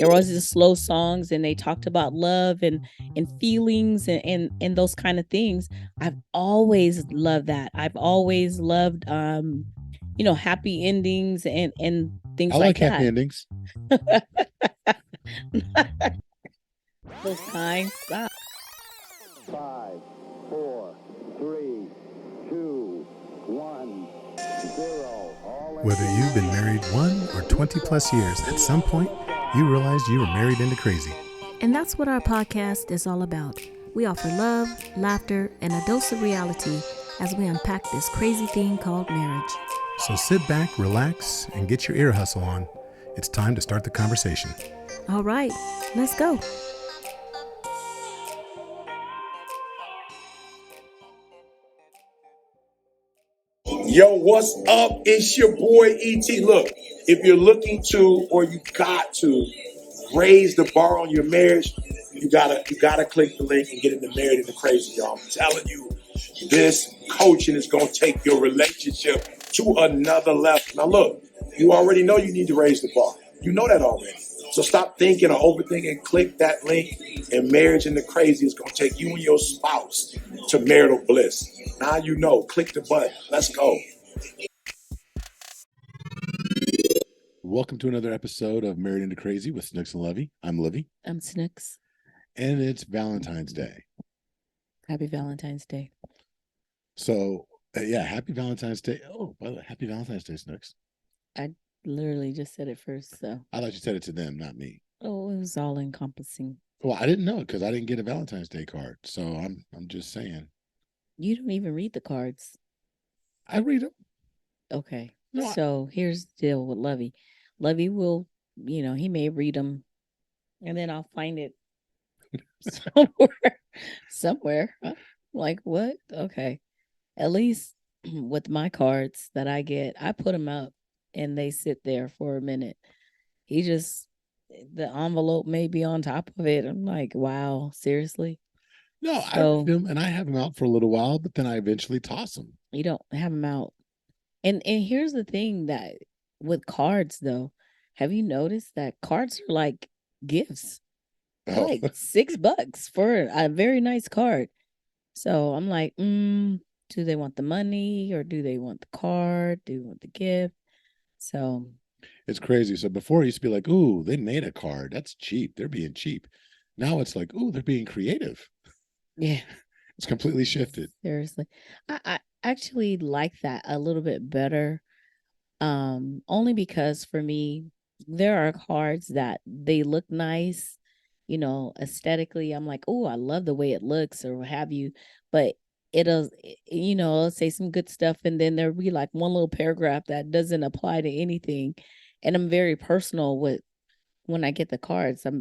There were always the slow songs, and they talked about love and feelings and those kind of things. I've always loved that. I've always loved happy endings and I things like like happy that. endings. Those kinds. Five, four, three, two, one, zero. Whether you've been married 1 or 20 plus years, at some point, you realized you were married into crazy. And that's what our podcast is all about. We offer love, laughter, and a dose of reality as we unpack this crazy thing called marriage. So sit back, relax, and get your ear hustle on. It's time to start the conversation. All right, let's go. Yo, what's up? It's your boy ET. Look, if you're looking to or you got to raise the bar on your marriage, you gotta click the link and get into Married into Crazy, y'all. I'm telling you, this coaching is gonna take your relationship to another level. Now look, you already know you need to raise the bar. You know that already. So stop thinking or overthinking. Click that link, and Marriage into Crazy is gonna take you and your spouse to marital bliss. Now you know. Click the button. Let's go. Welcome to another episode of Married into Crazy with Snooks and Lovey. I'm Livy, I'm Snooks. and it's Valentine's Day. Happy Valentine's Day. So, yeah, happy Valentine's Day. Oh, by the way, happy Valentine's Day, Snooks. I literally just said it first, so I thought you said it to them, not me. it was all encompassing. Well, I didn't know it because I didn't get a Valentine's Day card. So I'm just saying. You don't even read the cards. I read them. Okay. No, So here's the deal with Lovey. Lovey will, he may read them, and then I'll find it somewhere. I'm like, what? Okay. At least with my cards that I get, I put them up and they sit there for a minute. The envelope may be on top of it. I'm like, wow, seriously? no, I So read them and I have them out for a little while, but then I eventually toss them. you don't have them out. And here's the thing that with cards though, have you noticed that cards are like gifts? They're Oh, like $6 for a very nice card. So I'm like, do they want the money or do they want the card? Do they want the gift? So it's crazy. So before it used to be like, ooh, they made a card. That's cheap. They're being cheap. Now it's like, ooh, they're being creative. yeah, It's completely shifted. seriously. I actually like that a little bit better. Only because for me, there are cards that they look nice, aesthetically. I'm like, oh, I love the way it looks or what have you. But it'll say some good stuff, and then there'll be like one little paragraph that doesn't apply to anything. And I'm very personal with when I get the cards. I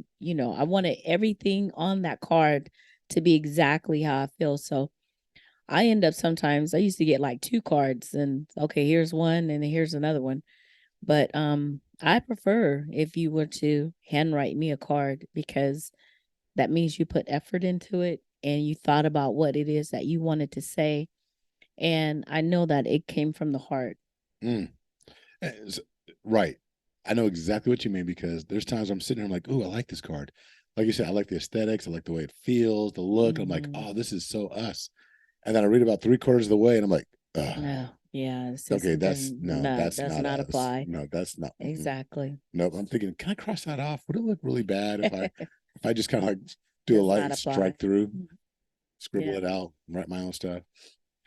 wanted everything on that card to be exactly how I feel. So I end up sometimes I used to get like two cards and okay, here's one and here's another one. But I prefer if you were to handwrite me a card because that means you put effort into it and you thought about what it is that you wanted to say. And I know that it came from the heart. Mm. Right. I know exactly what you mean because there's times I'm sitting here, I'm like, ooh, I like this card. Like you said, I like the aesthetics. I like the way it feels, the look. I'm like, Mhm. oh, this is so us. And then I read about 3/4 of the way and I'm like, No, yeah, it's just okay, that's that's does not not us. apply. No, that's not. Exactly. Nope. I'm thinking, can I cross that off? Would it look really bad if I just kind of like do a Does not light apply. strike through, scribble Yeah. it out, write my own stuff?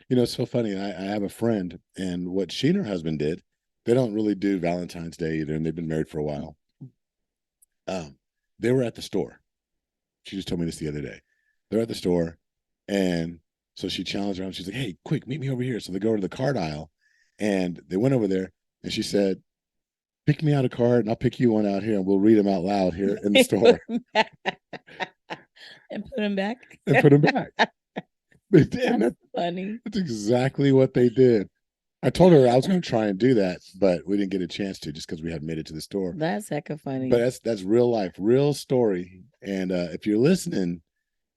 It's so funny. I have a friend, and what she and her husband did, they don't really do Valentine's Day either, and they've been married for a while. They were at the store. She just told me this the other day. They're at the store, and so she challenged her. She's like, "Hey, quick, meet me over here." So they go over to the card aisle, and they went over there, and she said, "Pick me out a card, and I'll pick you one out here, and we'll read them out loud here in the store And put them back. and put them back." They did. That's funny. That's exactly what they did. I told her I was going to try and do that, but we didn't get a chance to just because we hadn't made it to the store. That's hecka funny. But that's real life, real story. And if you're listening,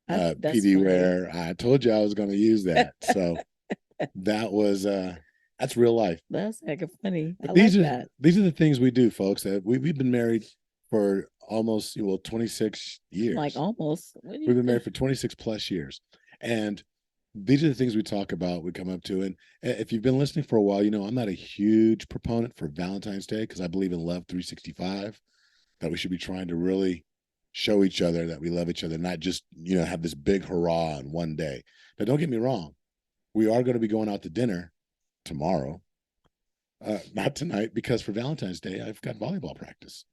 That's PD funny. Ware, I told you I was going to use that. So that was that's real life. That's hecka funny. I But like these are that. these are the things we do, folks. We've been married for almost 26 years. Like almost. We've been married for 26 plus years. And these are the things we talk about, we come up to. And if you've been listening for a while, I'm not a huge proponent for Valentine's Day because I believe in love 365, that we should be trying to really show each other that we love each other, not just, have this big hurrah on one day. Now, don't get me wrong. We are going to be going out to dinner tomorrow, not tonight, because for Valentine's Day, I've got volleyball practice.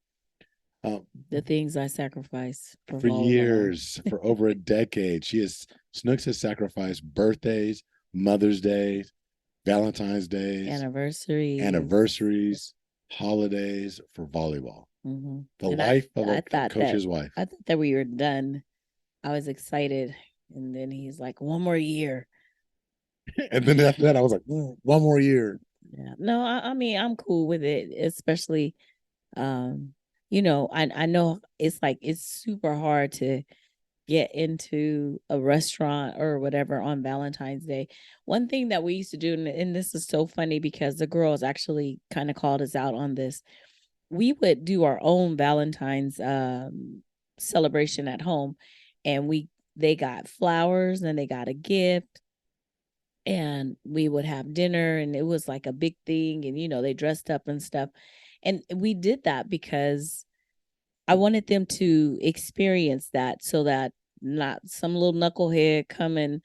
The things I sacrificed for volleyball. years, for over a decade. Snooks has sacrificed birthdays, Mother's Day, Valentine's Days, anniversaries, holidays for volleyball. Mm-hmm. The life of a coach's wife. I thought that we were done. I was excited. And then he's like, one more year. And then after that, I was like, one more year. Yeah. No, I mean, I'm cool with it, especially, I know it's super hard to get into a restaurant or whatever on Valentine's Day. One thing that we used to do, and this is so funny because the girls actually kind of called us out on this. We would do our own Valentine's celebration at home, and they got flowers and they got a gift, and we would have dinner, and it was like a big thing, and they dressed up and stuff. And we did that because I wanted them to experience that, so that not some little knucklehead come and,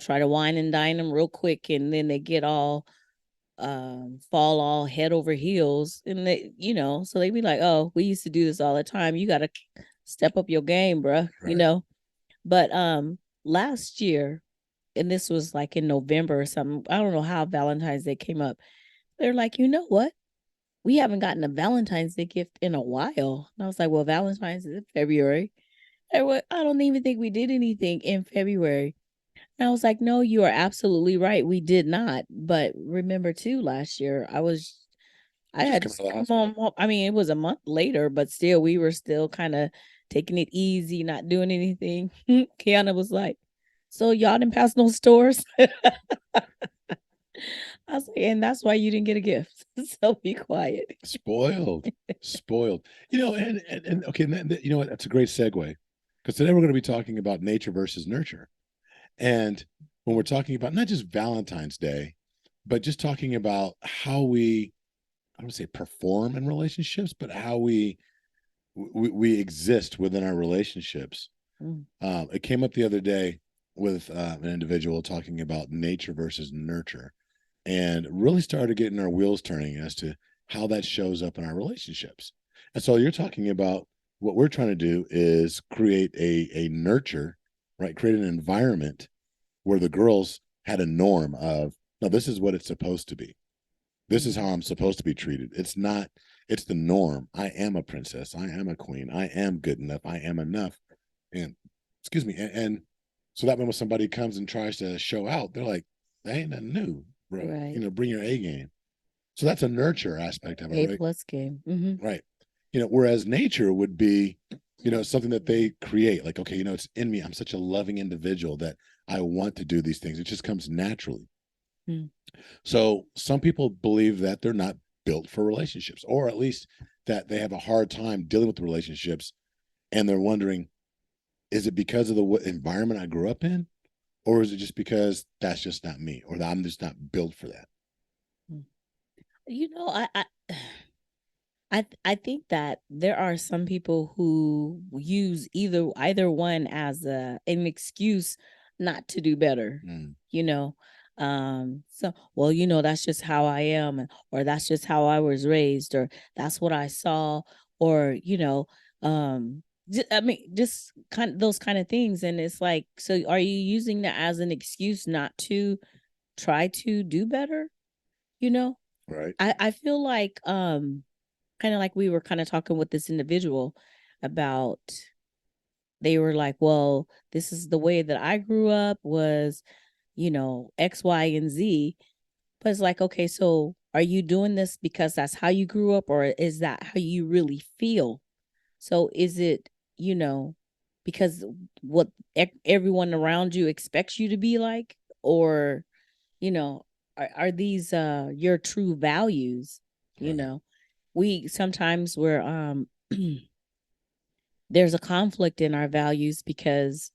try to wine and dine them real quick, and then they get all fall all head over heels, and they, so they'd be like, oh, we used to do this all the time. You got to step up your game, bruh. Right. But last year, and this was like in November or something, I don't know how Valentine's Day came up. They're like, you know what? We haven't gotten a Valentine's Day gift in a while. And I was like, well, Valentine's is in February. I don't even think we did anything in February. And I was like, no, you are absolutely right. We did not. But remember too, last year I had to come home. I mean, it was a month later, but still, we were still kind of taking it easy, not doing anything. Kiana was like, so y'all didn't pass no stores? I was like, and that's why you didn't get a gift. So be quiet. Spoiled. And okay, you know what? That's a great segue, because today we're going to be talking about nature versus nurture. And when we're talking about not just Valentine's Day, but just talking about how we, I don't say perform in relationships, but how we exist within our relationships. It came up the other day with an individual talking about nature versus nurture, and really started getting our wheels turning as to how that shows up in our relationships. And so you're talking about what we're trying to do is create a nurture, right? Create an environment where the girls had a norm of, no, this is what it's supposed to be. This is how I'm supposed to be treated. It's not, it's the norm. I am a princess. I am a queen. I am good enough. I am enough. And excuse me. And so that when somebody comes and tries to show out, they're like, that ain't nothing new, bro. Right. Bring your A game. So that's a nurture aspect of it, right? A+ game. Mm-hmm. Right. Whereas nature would be, something that they create. Like, okay, it's in me. I'm such a loving individual that I want to do these things. It just comes naturally. So some people believe that they're not built for relationships, or at least that they have a hard time dealing with the relationships. And they're wondering, is it because of the environment I grew up in? Or is it just because that's just not me, or that I'm just not built for that? I think that there are some people who use either one as an excuse not to do better. So, well, that's just how I am, or that's just how I was raised, or that's what I saw, or just kind of those kind of things. And it's like, so are you using that as an excuse not to try to do better? Right. I feel like kind of like we were kind of talking with this individual about, they were like, well, this is the way that I grew up was, X, Y, and Z. But it's like, okay, so are you doing this because that's how you grew up, or is that how you really feel? So is it, because what everyone around you expects you to be like, or, are these your true values? Right. We sometimes we're there's a conflict in our values because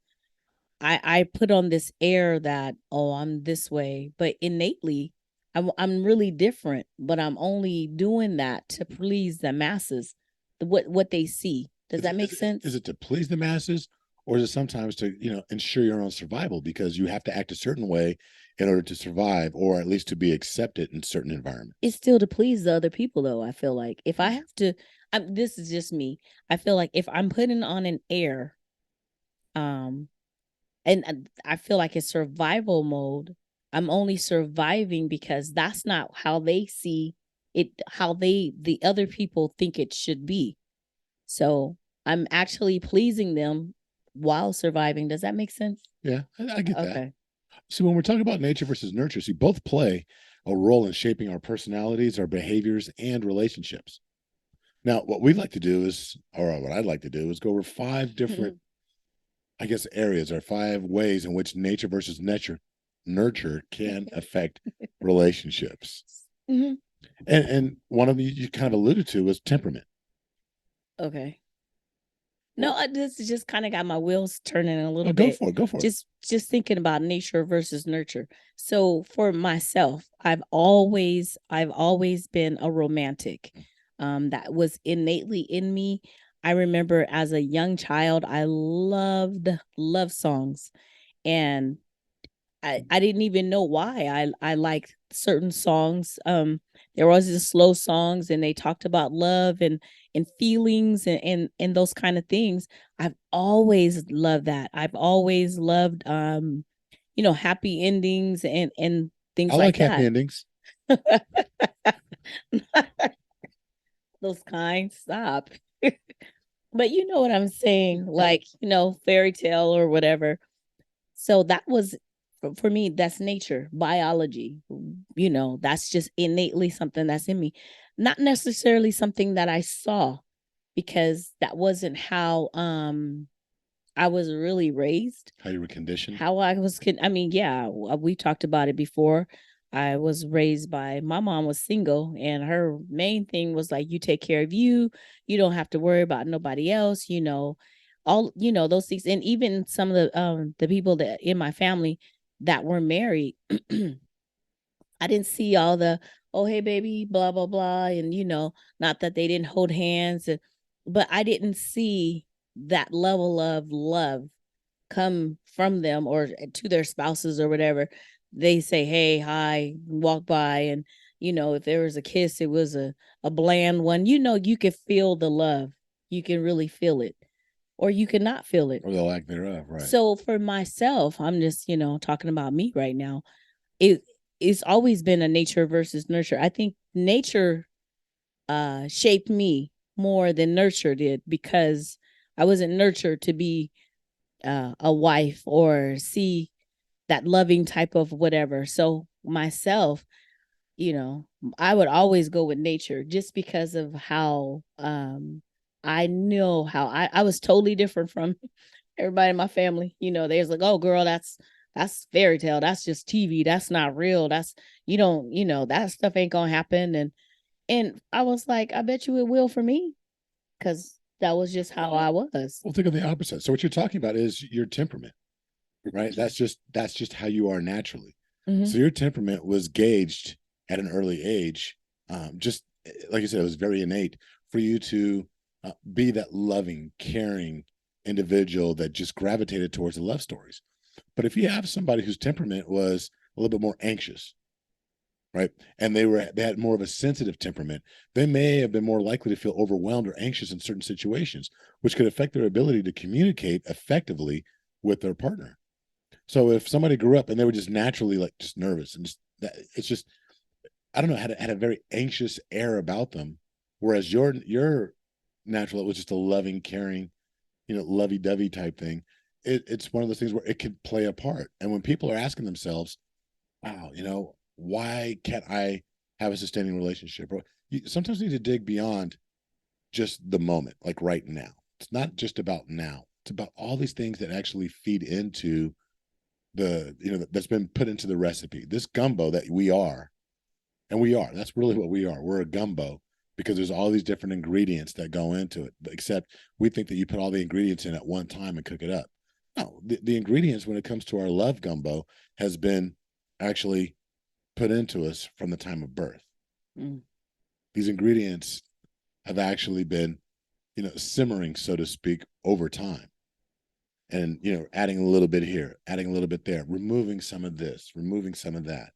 I put on this air that, oh, I'm this way, but innately I'm really different, but I'm only doing that to please the masses, what they see. Does that make sense? Is it to please the masses, or is it sometimes to, ensure your own survival because you have to act a certain way in order to survive, or at least to be accepted in certain environments? It's still to please the other people, though. I feel like if I have to, this is just me. I feel like if I'm putting on an air, um, and I feel like it's survival mode. I'm only surviving because that's not how they see it, how the other people think it should be. So I'm actually pleasing them while surviving. Does that make sense? Yeah, I get that. Okay. See, when we're talking about nature versus nurture, see, both play a role in shaping our personalities, our behaviors, and relationships. Now, what we'd like to do is, or what I'd like to do is go over 5 different, I guess, areas or 5 ways in which nature versus nurture can affect relationships. Mhm. And one of them you kind of alluded to was temperament. Okay. No, this just kind of got my wheels turning a little Go bit. for it. Go for it. Just thinking about nature versus nurture. So for myself, I've always been a romantic. That was innately in me. I remember as a young child, I loved love songs, and I didn't even know why I liked certain songs. There was the slow songs, and they talked about love and feelings and those kind of things. I've always loved that. I've always loved happy endings and I things like like happy that. endings. Those kind, stop. But you know what I'm saying, like, fairy tale or whatever. So that was for me, that's nature, biology. That's just innately something that's in me. Not necessarily something that I saw, because that wasn't how I was really raised. How you were conditioned. How I was I mean, yeah, we talked about it before. I was raised by, my mom was single, and her main thing was like, you take care of you. You don't have to worry about nobody else, all, those things. And even some of the people that in my family that were married, I didn't see all the, oh, hey baby, blah blah blah, and not that they didn't hold hands, but I didn't see that level of love come from them or to their spouses or whatever. They say, hey, hi, walk by, and if there was a kiss, it was a bland one. You could feel the love. You can really feel it, or you cannot feel it, or the lack thereof, right? So for myself, I'm just talking about me right now. It's always been a nature versus nurture. I think nature shaped me more than nurture did, because I wasn't nurtured to be a wife or see that loving type of whatever. So myself, I would always go with nature, just because of how I know how I was totally different from everybody in my family. They was like, oh girl, that's fairy tale. That's just TV. That's not real. That's, you don't, that stuff ain't gonna happen. And I was like, I bet you it will for me, because that was just how I was. Well, think of the opposite. So what you're talking about is your temperament, right? That's just how you are naturally. Mhm. So your temperament was gauged at an early age. Just like you said, it was very innate for you to be that loving, caring individual that just gravitated towards the love stories. But if you have somebody whose temperament was a little bit more anxious, right, and they had more of a sensitive temperament, they may have been more likely to feel overwhelmed or anxious in certain situations, which could affect their ability to communicate effectively with their partner. So if somebody grew up and they were just naturally like just nervous and just that, it's just, I don't know, had a very anxious air about them, whereas your natural, it was just a loving, caring, lovey-dovey type thing. It's one of those things where it could play a part. And when people are asking themselves, wow, why can't I have a sustaining relationship? Or you sometimes need to dig beyond just the moment, like right now. It's not just about now. It's about all these things that actually feed into that's been put into the recipe. This gumbo that we are, and we are. That's really what we are. We're a gumbo because there's all these different ingredients that go into it. Except we think that you put all the ingredients in at one time and cook it up. No, the ingredients when it comes to our love gumbo has been actually put into us from the time of birth. Mm. These ingredients have actually been, simmering, so to speak, over time. And, adding a little bit here, adding a little bit there, removing some of this, removing some of that.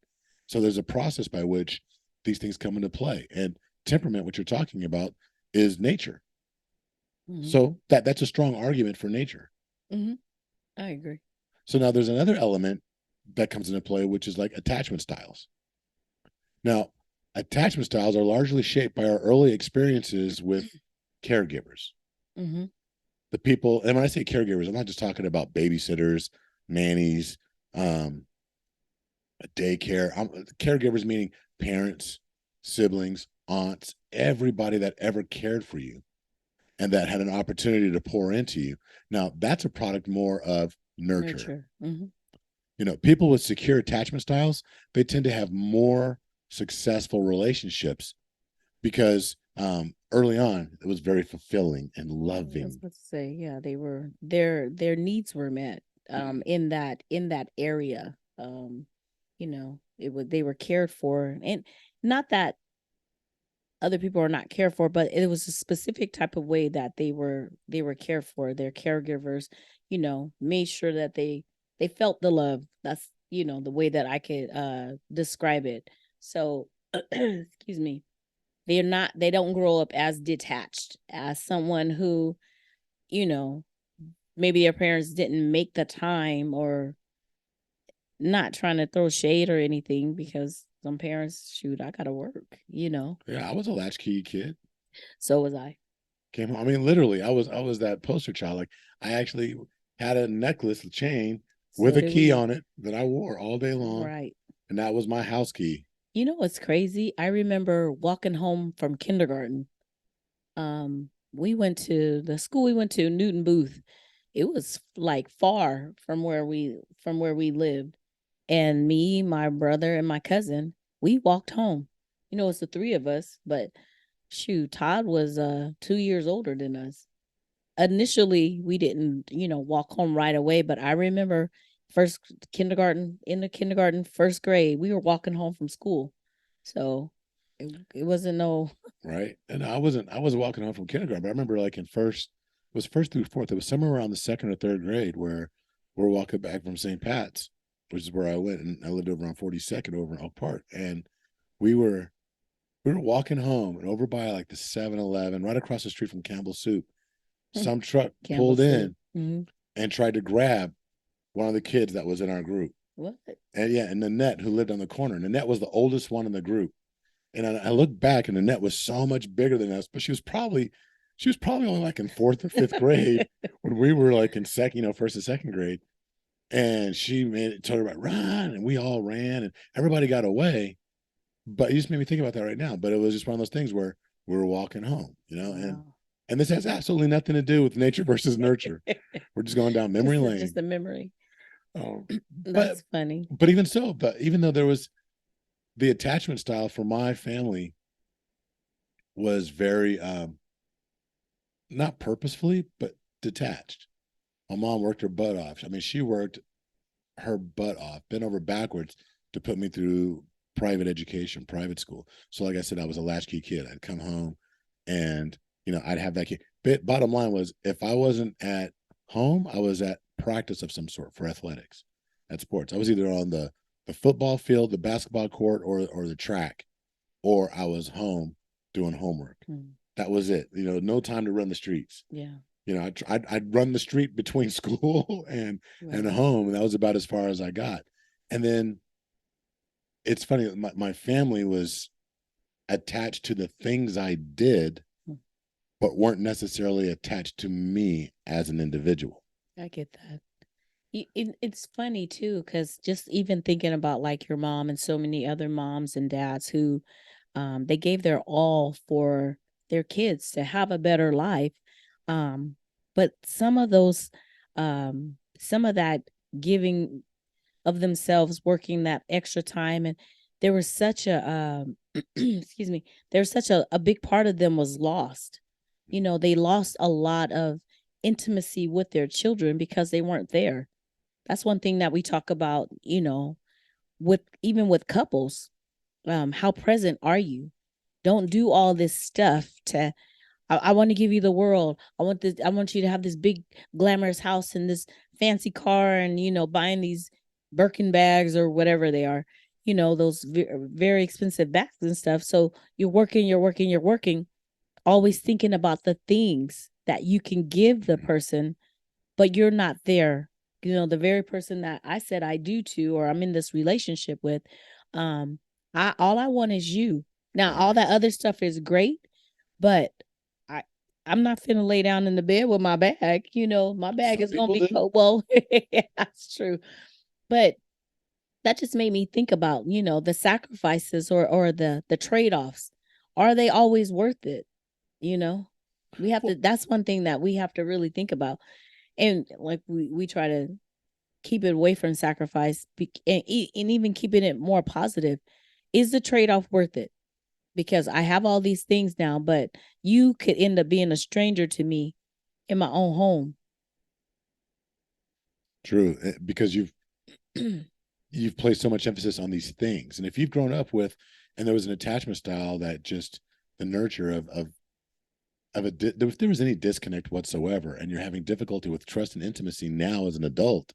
So there's a process by which these things come into play. And temperament, what you're talking about, is nature. Mm-hmm. So that's a strong argument for nature. Mm-hmm. I agree. So now there's another element that comes into play, which is like attachment styles. Now, attachment styles are largely shaped by our early experiences with caregivers. Mm-hmm. The people, and when I say caregivers, I'm not just talking about babysitters, nannies, daycare. Caregivers meaning parents, siblings, aunts, everybody that ever cared for you and that had an opportunity to pour into you. Now, that's a product more of nurture. Mm-hmm. People with secure attachment styles, they tend to have more successful relationships because early on it was very fulfilling and I loving. was about to say, yeah, they were their needs were met in that area. They were cared for, and not that other people are not cared for, but it was a specific type of way that they were cared for. Their caregivers, made sure that they felt the love. That's the way that I could describe it. So excuse me. They don't grow up as detached as someone who, you know, maybe their parents didn't make the time, or not trying to throw shade or anything, because some parents, shoot, I gotta work. Yeah, I was a latchkey kid. So was I. Came home. I mean, literally, I was that poster child. Like, I actually had a necklace, a chain with So a did key we. on it that I wore all day long, Right. and that was my house key. You know what's crazy? I remember walking home from kindergarten. The school we went to, Newton Booth. It was like far from where we lived. And me, my brother, and my cousin, we walked home. It's the three of us, but shoot, Todd was 2 years older than us. Initially, we didn't, walk home right away, but I remember first kindergarten, in the kindergarten, first grade, we were walking home from school. So it wasn't no. Right. And I was walking home from kindergarten, but I remember like it was first through fourth. It was somewhere around the second or third grade where we're walking back from St. Pat's, which is where I went. And I lived over on 42nd over in Oak Park. And we were walking home, and over by like the 7-Eleven, right across the street from Campbell's Soup, some truck Campbell pulled Soup. in Mm-hmm. and tried to grab one of the kids that was in our group. What? And yeah, and Nanette, who lived on the corner. Nanette was the oldest one in the group. And I look back, and Annette was so much bigger than us, but she was probably only like in fourth or fifth grade when we were like in first and second grade. And she told her about run, and we all ran, and everybody got away. But you just made me think about that right now. But it was just one of those things where we were walking home, Wow. and this has absolutely nothing to do with nature versus nurture. We're just going down memory lane. Just a memory. Oh, That's funny. but even so, but even though there was the attachment style for my family was very not purposefully, but detached. My mom worked her butt off. I mean, she worked her butt off, bent over backwards to put me through private education, private school. So, like I said, I was a latchkey kid. I'd come home and, I'd have that kid. But bottom line was, if I wasn't at home, I was at practice of some sort for athletics, at sports. I was either on the football field, the basketball court, or the track, or I was home doing homework. That was it. No time to run the streets. Yeah. I'd run the street between school and home, and that was about as far as I got. And then it's funny, my family was attached to the things I did, but weren't necessarily attached to me as an individual. I get that. It's funny too, because just even thinking about like your mom and so many other moms and dads who they gave their all for their kids to have a better life. But some of that giving of themselves, working that extra time, and there was such a excuse me, there's such a big part of them was lost. You know, they lost a lot of intimacy with their children because they weren't there. That's one thing that we talk about, you know, with even with couples. How present are you? Don't do all this stuff to I want to give you the world. I want you to have this big glamorous house and this fancy car and you know buying these Birkin bags or whatever they are. You know, those very expensive bags and stuff. So you're working, always thinking about the things that you can give the person, but you're not there. You know, the very person that I said I do to or I'm in this relationship with, um, I all I want is you. Now, all that other stuff is great, but I I'm not finna lay down in the bed with my bag. You know, my bag Some is gonna people be do. cold. Well, that's true. But that just made me think about, you know, the sacrifices or the trade-offs. Are they always worth it? You know? We have to that's one thing that we have to really think about. And like we try to keep it away from sacrifice and even keeping it more positive. Is the trade-off worth it? Because I have all these things now, but you could end up being a stranger to me in my own home. True, because you've placed so much emphasis on these things, and if you've grown up with, and there was an attachment style that just the nurture of if there was any disconnect whatsoever, and you're having difficulty with trust and intimacy now as an adult,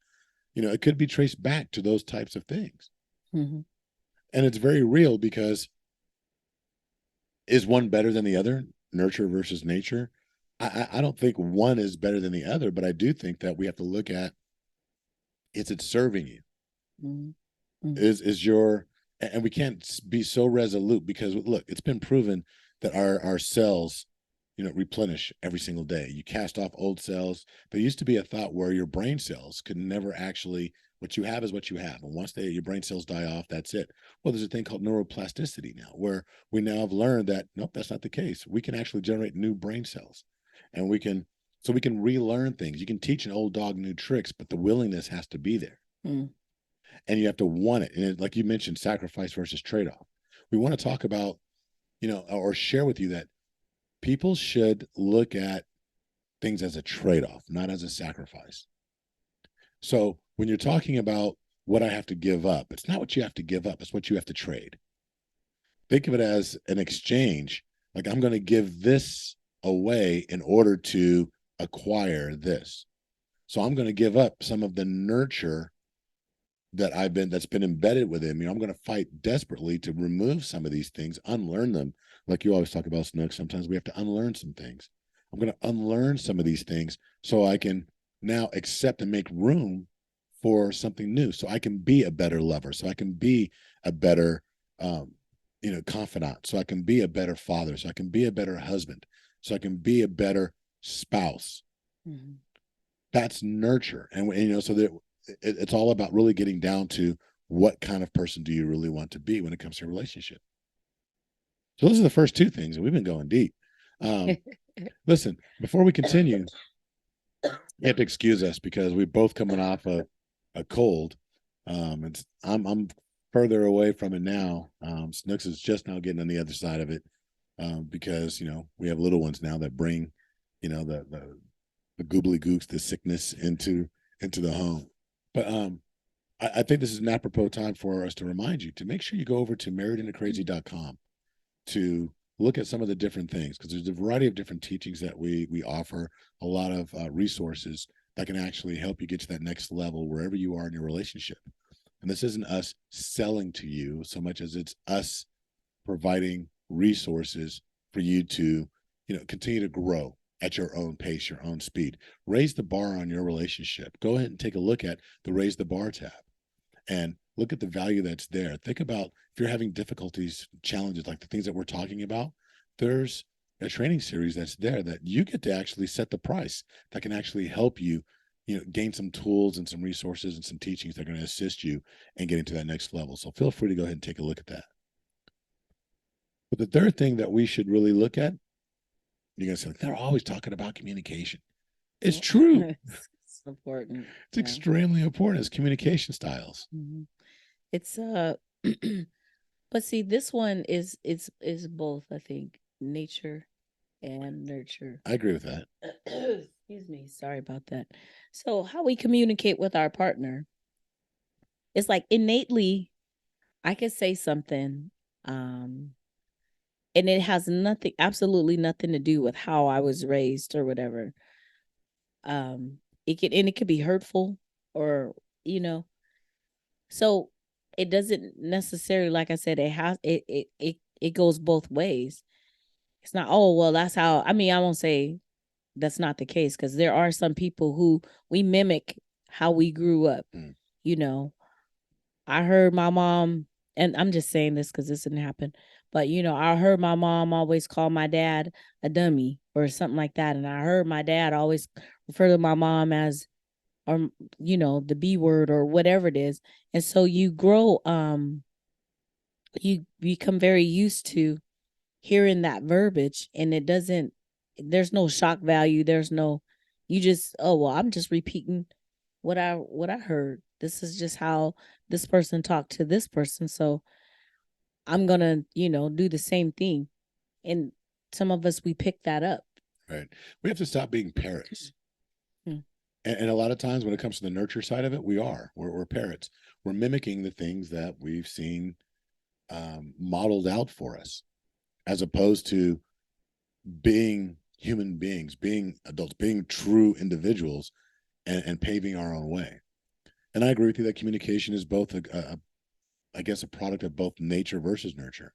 you know, it could be traced back to those types of things, Mm-hmm. and it's very real because is one better than the other? Nurture versus nature? I don't think one is better than the other, but I do think that we have to look at is it serving you? Mm-hmm. Is your and we can't be so resolute because look, it's been proven that our cells, you know, replenish every single day. You cast off old cells. There used to be a thought where your brain cells could never actually what you have is what you have. And once your brain cells die off, that's it. Well, there's a thing called neuroplasticity now, where we now have learned that nope, that's not the case. We can actually generate new brain cells. And we can relearn things. You can teach an old dog new tricks, but the willingness has to be there. Mm. And you have to want it. And like you mentioned, sacrifice versus trade-off. We want to talk about, you know, or share with you that people should look at things as a trade-off, not as a sacrifice. So when you're talking about what I have to give up, it's not what you have to give up, it's what you have to trade. Think of it as an exchange. Like I'm going to give this away in order to acquire this. So I'm going to give up some of the nurture that's been embedded within me. I'm going to fight desperately to remove some of these things, unlearn them. Like you always talk about, Snooks. Sometimes we have to unlearn some things. I'm going to unlearn some of these things so I can now accept and make room for something new. So I can be a better lover. So I can be a better, you know, confidant. So I can be a better father. So I can be a better husband. So I can be a better spouse. Mm-hmm. That's nurture, and you know, so that it's all about really getting down to what kind of person do you really want to be when it comes to a relationship. So those are the first two things, and we've been going deep. Listen, before we continue, you have to excuse us because we're both coming off a cold. I'm further away from it now. Snooks is just now getting on the other side of it because you know we have little ones now that bring, you know, the goobly gooks, the sickness into the home. But I think this is an apropos time for us to remind you to make sure you go over to marriedandcrazy.com to look at some of the different things because there's a variety of different teachings that we offer, a lot of resources that can actually help you get to that next level wherever you are in your relationship. And this isn't us selling to you so much as it's us providing resources for you to, you know, continue to grow at your own pace, your own speed. Raise the bar on your relationship. Go ahead and take a look at the Raise the Bar tab and look at the value that's there. Think about if you're having difficulties, challenges like the things that we're talking about, there's a training series that's there that you get to actually set the price that can actually help you, you know, gain some tools and some resources and some teachings that are going to assist you in getting to that next level. So feel free to go ahead and take a look at that. But the third thing that we should really look at, you're going to say, like, they're always talking about communication. It's true. It's important. It's extremely important as communication styles. Mm-hmm. It's But see, this one is both, I think, nature and nurture. I agree with that. Excuse me, sorry about that. So, how we communicate with our partner, it's like innately I could say something, um, and it has nothing, absolutely nothing to do with how I was raised or whatever. Um, it could be hurtful, or you know, so it doesn't necessarily, like I said, it goes both ways. It's not, oh well, that's how. I mean, I won't say that's not the case, because there are some people who we mimic how we grew up. Mm. You know, I heard my mom, and I'm just saying this because this didn't happen, but I heard my mom always call my dad a dummy or something like that, and I heard my dad always refer to my mom as, or the B word or whatever it is, and so you grow, you become very used to hearing that verbiage, and there's no shock value, there's no, you just, oh well, I'm just repeating what I heard. This is just how this person talked to this person, so I'm gonna do the same thing. And some of us, we pick that up. Right. We have to stop being parrots. Hmm. And a lot of times when it comes to the nurture side of it, we're parrots. We're mimicking the things that we've seen modeled out for us, as opposed to being human beings, being adults, being true individuals, and paving our own way. And I agree with you that communication is both I guess, a product of both nature versus nurture.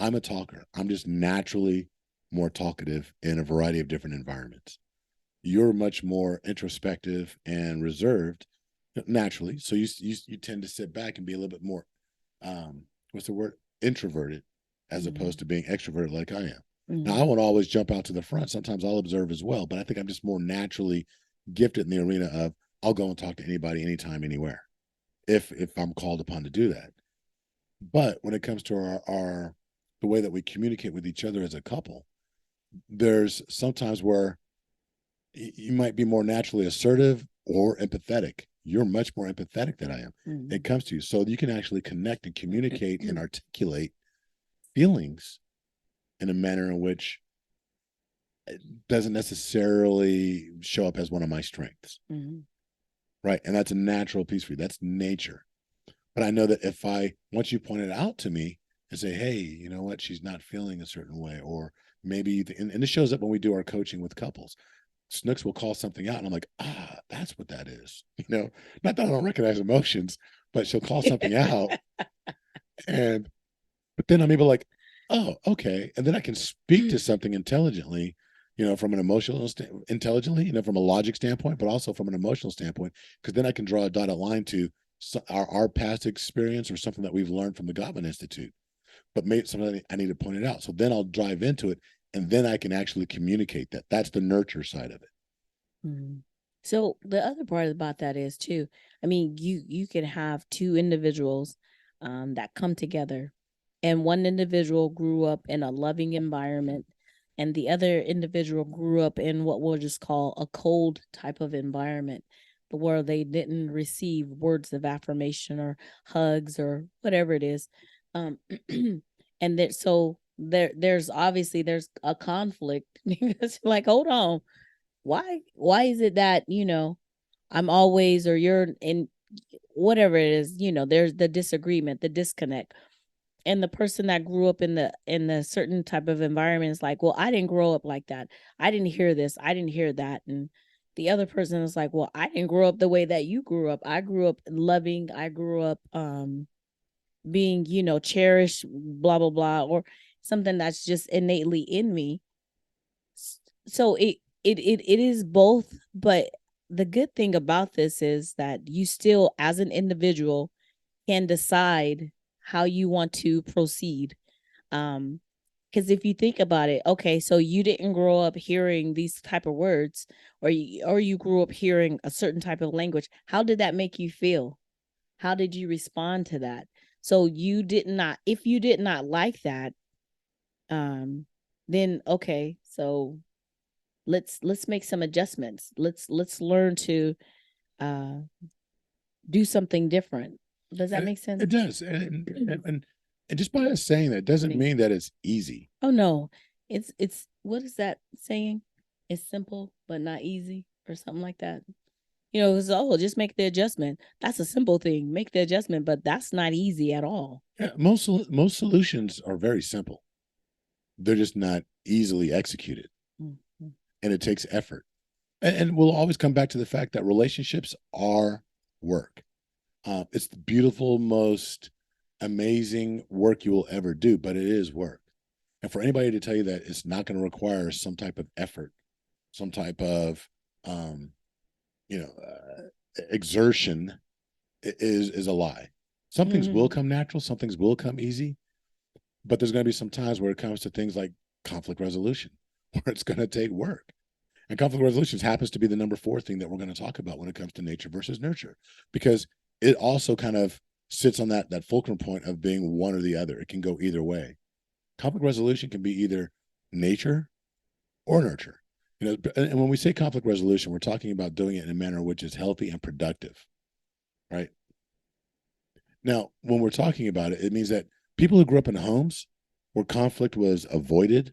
I'm a talker. I'm just naturally more talkative in a variety of different environments. You're much more introspective and reserved naturally. So you tend to sit back and be a little bit more, what's the word, introverted, as opposed to being extroverted like I am. Now, I won't always jump out to the front. Sometimes I'll observe as well, but I think I'm just more naturally gifted in the arena of I'll go and talk to anybody, anytime, anywhere, if I'm called upon to do that. But when it comes to our the way that we communicate with each other as a couple, there's sometimes where you might be more naturally assertive or empathetic. You're much more empathetic than I am. It comes to you, so you can actually connect and communicate and articulate feelings in a manner in which it doesn't necessarily show up as one of my strengths. Right. And that's a natural piece for you. That's nature. But I know that once you point it out to me and say, hey, you know what, she's not feeling a certain way, or maybe, and this shows up when we do our coaching with couples. Snooks will call something out, and I'm like, that's what that is. Not that I don't recognize emotions, but she'll call something out, but then I'm able, like, oh, okay, and then I can speak to something intelligently, from an emotional intelligently, from a logic standpoint, but also from an emotional standpoint, because then I can draw a dotted line to our past experience or something that we've learned from the Gottman Institute, but maybe something I need to point it out. So then I'll drive into it, and then I can actually communicate that. That's the nurture side of it. So the other part about that is too, I mean, you can have two individuals that come together, and one individual grew up in a loving environment, and the other individual grew up in what we'll just call a cold type of environment, where they didn't receive words of affirmation or hugs or whatever it is. And that, so there's obviously there's a conflict, because like, hold on, why is it that I'm always, or you're in, whatever it is, there's the disagreement, the disconnect. And the person that grew up in the certain type of environment is like, well, I didn't grow up like that, I didn't hear this, I didn't hear that. And the other person is like, well, I didn't grow up the way that you grew up, I grew up loving, I grew up being cherished, blah blah blah, or something that's just innately in me. So it is both. But the good thing about this is that you still, as an individual, can decide how you want to proceed. Because if you think about it, okay, so you didn't grow up hearing these type of words, or you grew up hearing a certain type of language. How did that make you feel? How did you respond to that? So if you did not like that, then okay, so let's make some adjustments. Let's learn to do something different. Does that make sense? It does. And And just by us saying that doesn't mean that it's easy. Oh no, it's what is that saying? It's simple but not easy, or something like that. Just make the adjustment. That's a simple thing. Make the adjustment, but that's not easy at all. Yeah, most solutions are very simple. They're just not easily executed, Mm-hmm. and it takes effort. And we'll always come back to the fact that relationships are work. It's the beautiful, most amazing work you will ever do, but it is work. And for anybody to tell you that it's not going to require some type of effort, some type of exertion is a lie. Some things will come natural, some things will come easy, but there's going to be some times where it comes to things like conflict resolution, where it's going to take work. And conflict resolution happens to be the number 4 thing that we're going to talk about when it comes to nature versus nurture, because it also kind of sits on that fulcrum point of being one or the other. It can go either way. Conflict resolution can be either nature or nurture. And when we say conflict resolution, we're talking about doing it in a manner which is healthy and productive, right? Now, when we're talking about it, it means that people who grew up in homes where conflict was avoided,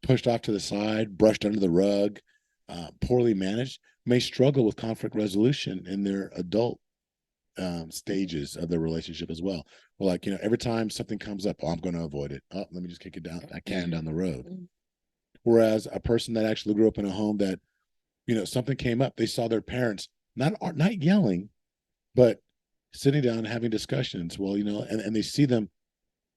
pushed off to the side, brushed under the rug, poorly managed, may struggle with conflict resolution in their adult stages of their relationship as well. Well, like, every time something comes up, I'm going to avoid it. Oh, let me just kick it down. I can down the road. Whereas a person that actually grew up in a home that, something came up, they saw their parents not yelling, but sitting down and having discussions. Well, and they see them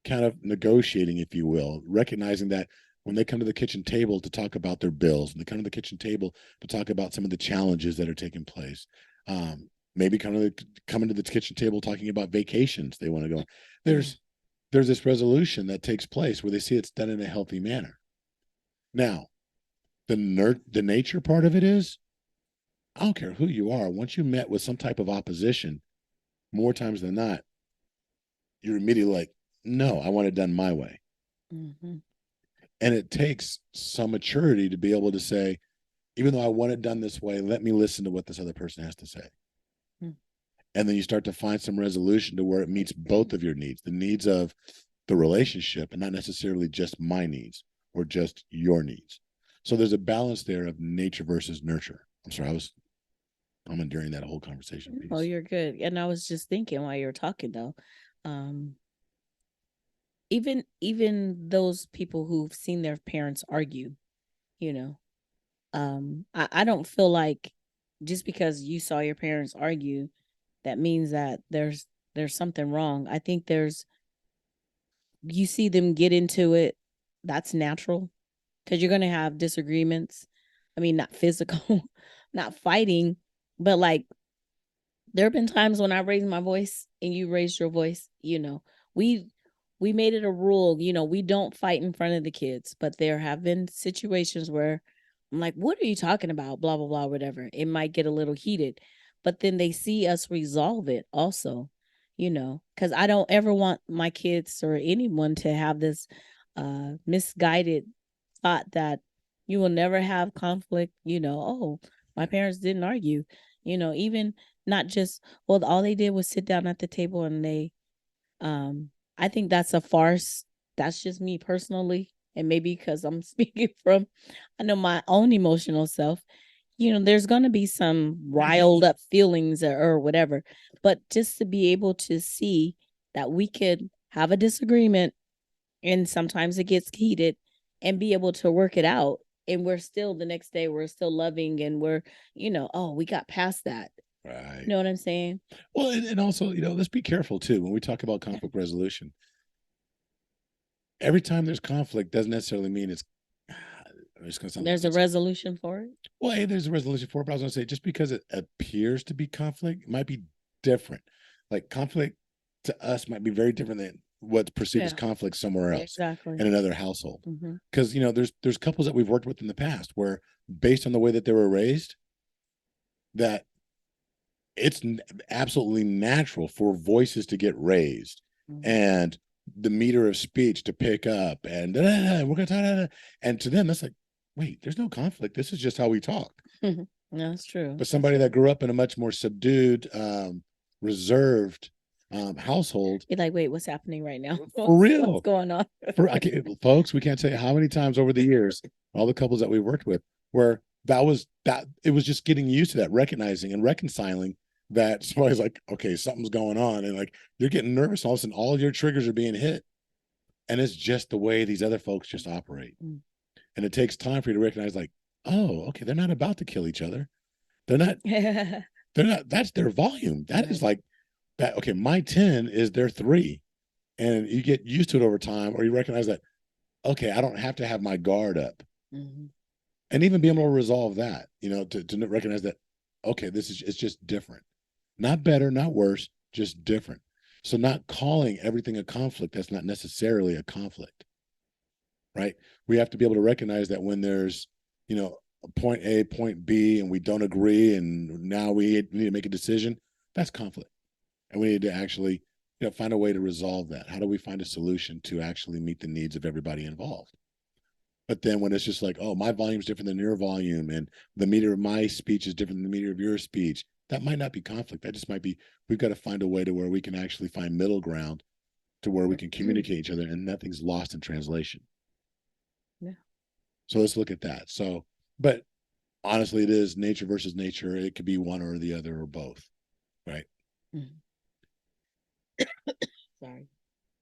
kind of negotiating, if you will, recognizing that when they come to the kitchen table to talk about their bills, and they come to the kitchen table to talk about some of the challenges that are taking place, maybe coming to the kitchen table talking about vacations they want to go on. There's this resolution that takes place where they see it's done in a healthy manner. Now, the nature part of it is, I don't care who you are. Once you met with some type of opposition, more times than not, you're immediately like, no, I want it done my way. Mm-hmm. And it takes some maturity to be able to say, even though I want it done this way, let me listen to what this other person has to say. And then you start to find some resolution to where it meets both of your needs, the needs of the relationship, and not necessarily just my needs or just your needs. So there's a balance there of nature versus nurture. I'm sorry, I'm enduring that whole conversation piece. Oh, you're good. And I was just thinking while you were talking though, even those people who've seen their parents argue, I don't feel like just because you saw your parents argue, that means that there's something wrong. I think you see them get into it, that's natural, because you're going to have disagreements. I mean, not physical, not fighting, but like there have been times when I raised my voice and you raised your voice. We made it a rule, we don't fight in front of the kids, but there have been situations where I'm like, what are you talking about? Blah, blah, blah, whatever. It might get a little heated, but then they see us resolve it also, because I don't ever want my kids or anyone to have this misguided thought that you will never have conflict, oh, my parents didn't argue, even not just, well, all they did was sit down at the table and they, I think that's a farce. That's just me personally. And maybe because I'm speaking from, I know my own emotional self, there's going to be some riled up feelings or whatever. But just to be able to see that we could have a disagreement and sometimes it gets heated and be able to work it out. And we're still the next day, we're still loving and we're, oh, we got past that. Right. You know what I'm saying? Well, and also, let's be careful too when we talk about conflict resolution. Every time there's conflict doesn't necessarily mean it's there's a resolution for it. Well, hey, there's a resolution for it, but I was going to say, just because it appears to be conflict, it might be different. Like conflict to us might be very different than what's perceived as conflict somewhere else, exactly, in another household. Because there's couples that we've worked with in the past where, based on the way that they were raised, that it's absolutely natural for voices to get raised and the meter of speech to pick up, and we're going to talk, and to them that's like, wait, there's no conflict. This is just how we talk. That's true. But somebody that grew up in a much more subdued, reserved household. You're like, wait, what's happening right now? For real. What's going on? Folks, we can't tell you how many times over the years, all the couples that we've worked with, where it was just getting used to that, recognizing and reconciling that somebody's like, okay, something's going on. And like, you're getting nervous. All of a sudden, all of your triggers are being hit. And it's just the way these other folks just operate. And it takes time for you to recognize, like, oh, okay, they're not about to kill each other. They're not, that's their volume. That is like that. Okay, my 10 is their 3. And you get used to it over time, or you recognize that, okay, I don't have to have my guard up. And even be able to resolve that, to recognize that, okay, it's just different. Not better, not worse, just different. So not calling everything a conflict, that's not necessarily a conflict, right? We have to be able to recognize that when there's, a point A, point B, and we don't agree, and now we need to make a decision, that's conflict. And we need to actually, find a way to resolve that. How do we find a solution to actually meet the needs of everybody involved? But then when it's just like, oh, my volume is different than your volume, and the meter of my speech is different than the meter of your speech, that might not be conflict. That just might be, we've got to find a way to where we can actually find middle ground to where we can communicate each other and nothing's lost in translation. Yeah. So let's look at that. So, but honestly, it is nature versus nature. It could be one or the other or both, right? Sorry.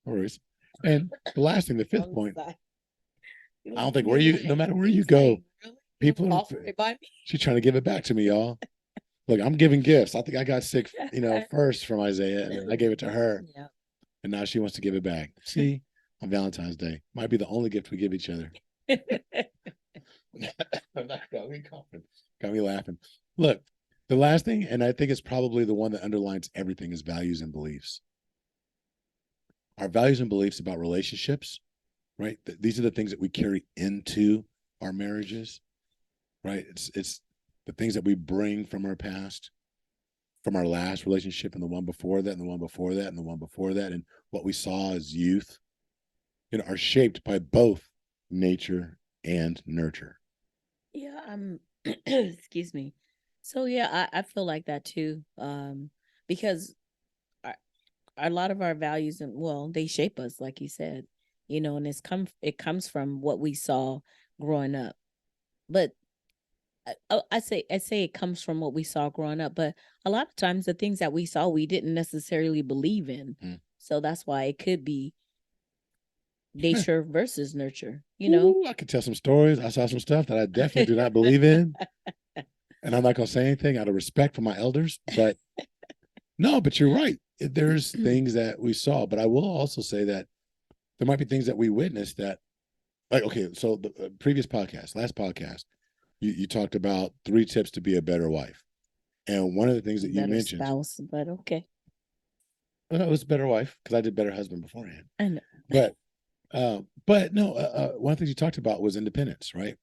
No worries. And the last thing, the fifth point, I don't think no matter where you go, people are, she's trying to give it back to me, y'all. Look, I'm giving gifts. I think I got sick, first from Isaiah, and I gave it to her. Yeah. And now she wants to give it back. See, on Valentine's Day, might be the only gift we give each other. Got me laughing. Look, the last thing, and I think it's probably the one that underlines everything, is values and beliefs. Our values and beliefs about relationships, right? These are the things that we carry into our marriages, right? It's the things that we bring from our past, from our last relationship, and the one before that, and the one before that, and the one before that, and what we saw as youth, are shaped by both nature and nurture. Yeah, excuse me. So yeah, I feel like that too. Because a lot of our values, and they shape us, like you said, and it comes from what we saw growing up. But I say it comes from what we saw growing up, but a lot of times the things that we saw we didn't necessarily believe in. So that's why it could be nature versus nurture. Ooh, I could tell some stories. I saw some stuff that I definitely do not believe in. And I'm not going to say anything out of respect for my elders, but no, but you're right. There's things that we saw, but I will also say that there might be things that we witnessed that, like, okay, so the last podcast, you talked about 3 tips to be a better wife. And one of the things that you mentioned, spouse, but okay. Well, it was a better wife because I did better husband beforehand. I know. But no, one of the things you talked about was independence, right?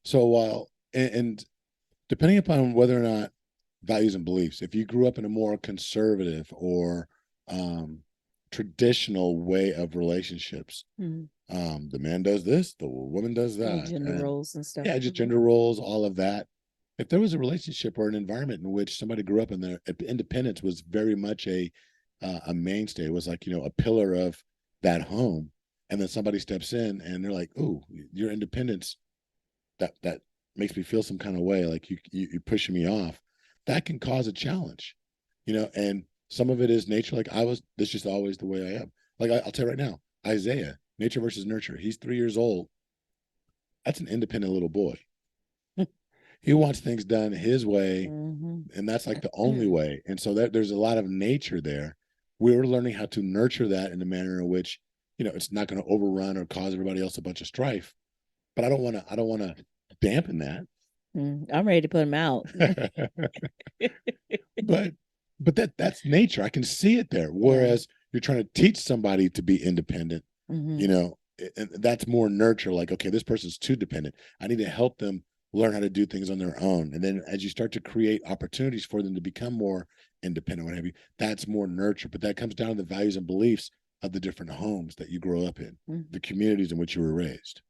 So while, and depending upon whether or not values and beliefs, if you grew up in a more conservative or traditional way of relationships, the man does this, the woman does that, gender roles and stuff. Yeah, just gender roles, all of that. If there was a relationship or an environment in which somebody grew up in their independence was very much a mainstay, was like, a pillar of that home, and then somebody steps in and they're like, oh, your independence, that makes me feel some kind of way, like you're pushing me off, that can cause a challenge, and some of it is nature. Like this is just always the way I am. Like I'll tell you right now, Isaiah, nature versus nurture. He's 3 years old. That's an independent little boy. He wants things done his way, and that's like the only way. And so there's a lot of nature there. We're learning how to nurture that in a manner in which, it's not going to overrun or cause everybody else a bunch of strife. But I don't want to dampen that. I'm ready to put him out. but that's nature. I can see it there. Whereas you're trying to teach somebody to be independent, and that's more nurture. Like, okay, this person's too dependent. I need to help them learn how to do things on their own. And then as you start to create opportunities for them to become more independent, what have you, that's more nurture. But that comes down to the values and beliefs of the different homes that you grow up in, the communities in which you were raised.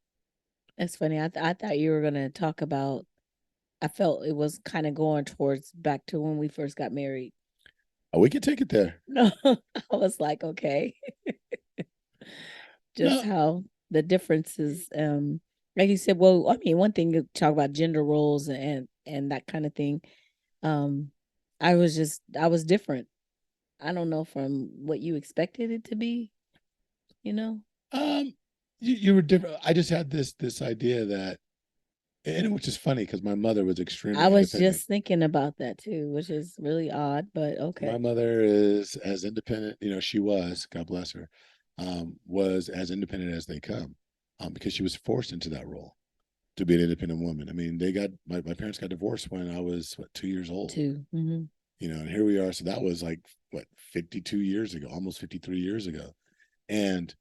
It's funny. I thought you were going to talk about, I felt it was kind of going towards back to when we first got married. Oh, we can take it there. No, I was like, okay, just No, how the differences. Like you said, well, I mean, one thing you talk about gender roles and that kind of thing. Um, I was different. I don't know from what you expected it to be, you know. um, you were different. I just had this idea that, and which is funny because my mother was extremely I was independent. just thinking about that too, which is really odd, but My okay. mother is as independent, she was, God bless her, was as independent as they come, because she was forced into that role to be an independent woman. I mean, my parents got divorced when I was 2 years old, 2. Mm-hmm. and here we are. So that was like 52 years ago, almost 53 years ago. And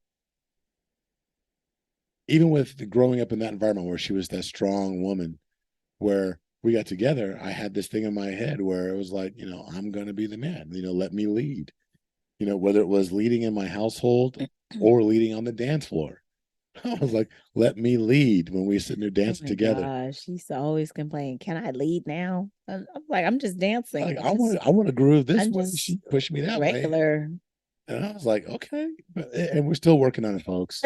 even with growing up in that environment where she was that strong woman, where we got together, I had this thing in my head where it was like, I'm going to be the man, let me lead, whether it was leading in my household or leading on the dance floor. I was like, let me lead when we sit there Oh dancing my together. gosh, she used to always complain, "Can I lead now?" I'm like, "I'm just dancing. Like, I want to groove this I'm way. just She pushed me that way. regular." And I was like, okay. And we're still working on it, folks.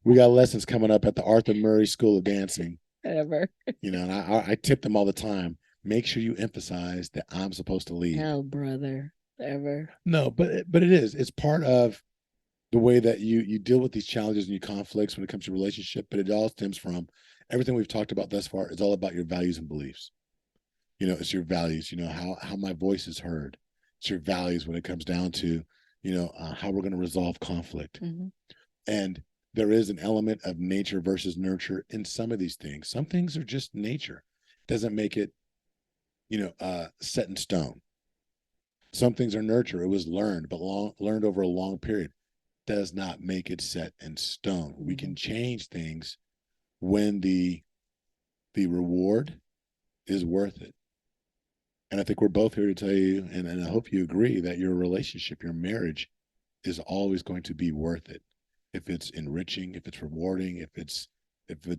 We got lessons coming up at the Arthur Murray School of Dancing. Whatever. And I tip them all the time. Make sure you emphasize that I'm supposed to lead. Oh, brother, ever. No, but it is. It's part of the way that you deal with these challenges and your conflicts when it comes to relationship. But it all stems from everything we've talked about thus far. It's all about your values and beliefs. It's your values. How my voice is heard. It's your values when it comes down to how we're going to resolve conflict. Mm-hmm. And there is an element of nature versus nurture in some of these things. Some things are just nature. Doesn't make it, set in stone. Some things are nurture. It was learned, but learned over a long period. Does not make it set in stone. Mm-hmm. We can change things when the reward is worth it. And I think we're both here to tell you, and I hope you agree, that your relationship, your marriage, is always going to be worth it. If it's enriching, if it's rewarding, if it's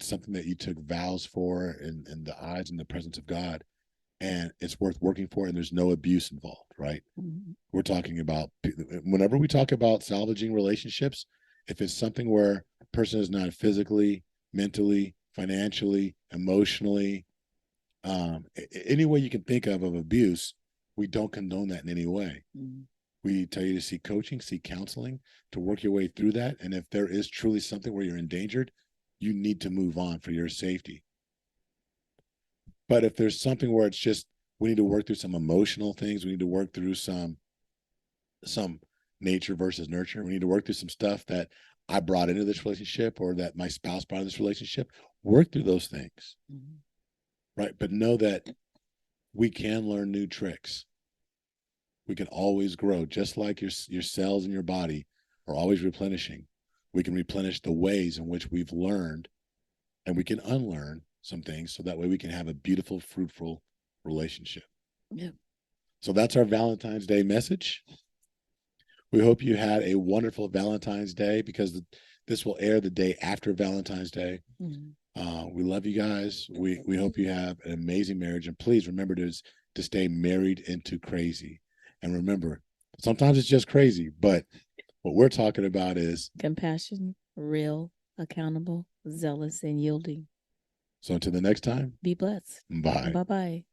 something that you took vows for in the eyes and the presence of God, and it's worth working for, and there's no abuse involved, right? Mm-hmm. We're talking about, whenever we talk about salvaging relationships, if it's something where a person is not physically, mentally, financially, emotionally, any way you can think of abuse, we don't condone that in any way. Mm-hmm. We tell you to seek coaching, seek counseling, to work your way through that. And if there is truly something where you're endangered, you need to move on for your safety. But if there's something where it's just, we need to work through some emotional things, we need to work through some nature versus nurture, we need to work through some stuff that I brought into this relationship or that my spouse brought into this relationship, work through those things. Mm-hmm. Right? But know that we can learn new tricks. We can always grow, just like your cells in your body are always replenishing. We can replenish the ways in which we've learned, and we can unlearn some things so that way we can have a beautiful, fruitful relationship. Yeah. So that's our Valentine's Day message. We hope you had a wonderful Valentine's Day, because this will air the day after Valentine's Day. Mm-hmm. We love you guys. We hope you have an amazing marriage, and please remember to stay married into crazy. And remember, sometimes it's just crazy, but what we're talking about is compassion, real, accountable, zealous, and yielding. So until the next time, be blessed. Bye. Bye-bye.